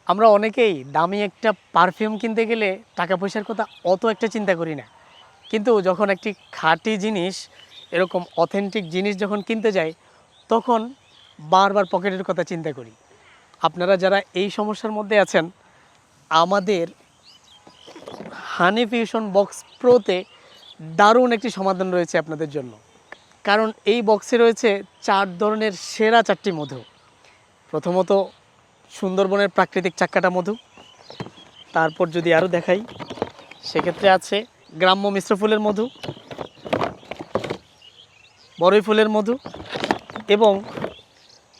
আমরা অনেকেই দামি একটা পারফিউম কিনতে গেলে টাকা পয়সার কথা অত একটা চিন্তা করি না, কিন্তু যখন একটি খাঁটি জিনিস, এরকম অথেন্টিক জিনিস যখন কিনতে যাই, তখন বারবার পকেটের কথা চিন্তা করি। আপনারা যারা এই সমস্যার মধ্যে আছেন, আমাদের হানি ফিউশন বক্স প্রোতে দারুণ একটি সমাধান রয়েছে আপনাদের জন্য। কারণ এই বক্সে রয়েছে 4 ধরনের সেরা 4টি মধু। প্রথমত সুন্দরবনের প্রাকৃতিক চাক্কাটা মধু। তারপর যদি আরও দেখাই, সেক্ষেত্রে আছে গ্রাম্য মিশ্র ফুলের মধু, বড়ই ফুলের মধু এবং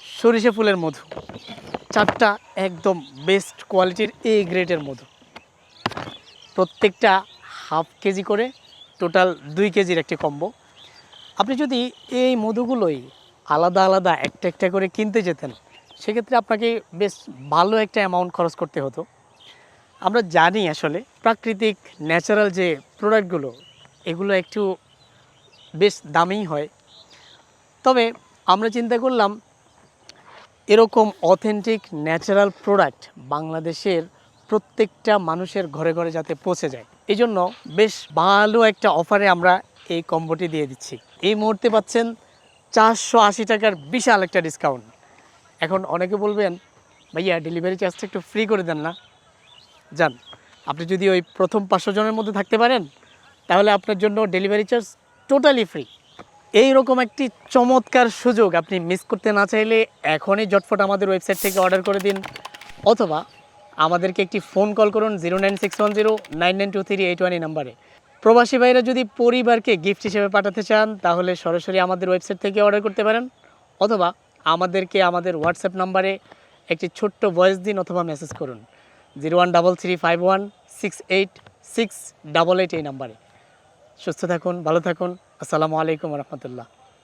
সরিষা ফুলের মধু। 4টা একদম বেস্ট কোয়ালিটির গ্রেডের মধু। প্রত্যেকটা হাফ কেজি করে, টোটাল 2 কেজির একটি কম্বো। আপনি যদি এই মধুগুলোই আলাদা আলাদা একটা একটা করে কিনতে যেতেন, সেক্ষেত্রে আপনাকে বেশ ভালো একটা অ্যামাউন্ট খরচ করতে হতো। আমরা জানি আসলে প্রাকৃতিক ন্যাচারাল যে প্রোডাক্টগুলো, এগুলো একটু বেশ দামিই হয়। তবে আমরা চিন্তা করলাম এরকম অথেন্টিক ন্যাচারাল প্রোডাক্ট বাংলাদেশের প্রত্যেকটা মানুষের ঘরে ঘরে যাতে পৌঁছে যায়, এই জন্য বেশ ভালো একটা অফারে আমরা এই কম্বোটি দিয়ে দিচ্ছি। এই মুহূর্তে পাচ্ছেন 480 টাকার বিশাল একটা ডিসকাউন্ট। এখন অনেকে বলবেন, ভাইয়া ডেলিভারি চার্জটা একটু ফ্রি করে দেন না। যান, আপনি যদি ওই প্রথম 500 জনের মধ্যে থাকতে পারেন, তাহলে আপনার জন্য ডেলিভারি চার্জ টোটালি ফ্রি। এই রকম একটি চমৎকার সুযোগ আপনি মিস করতে না চাইলে এখনই ঝটফট আমাদের ওয়েবসাইট থেকে অর্ডার করে দিন, অথবা আমাদেরকে একটি ফোন কল করুন 09610992381 এই নাম্বারে। প্রবাসী ভাইরা যদি পরিবারকে গিফট হিসেবে পাঠাতে চান, তাহলে সরাসরি আমাদের ওয়েবসাইট থেকে অর্ডার করতে পারেন, অথবা আমাদেরকে আমাদের হোয়াটসঅ্যাপ নাম্বারে একটি ছোট্ট ভয়েস দিন অথবা মেসেজ করুন 01335168688 এই নাম্বারে। সুস্থ থাকুন, ভালো থাকুন। আসসালামু আলাইকুম রহমতুল্লাহ।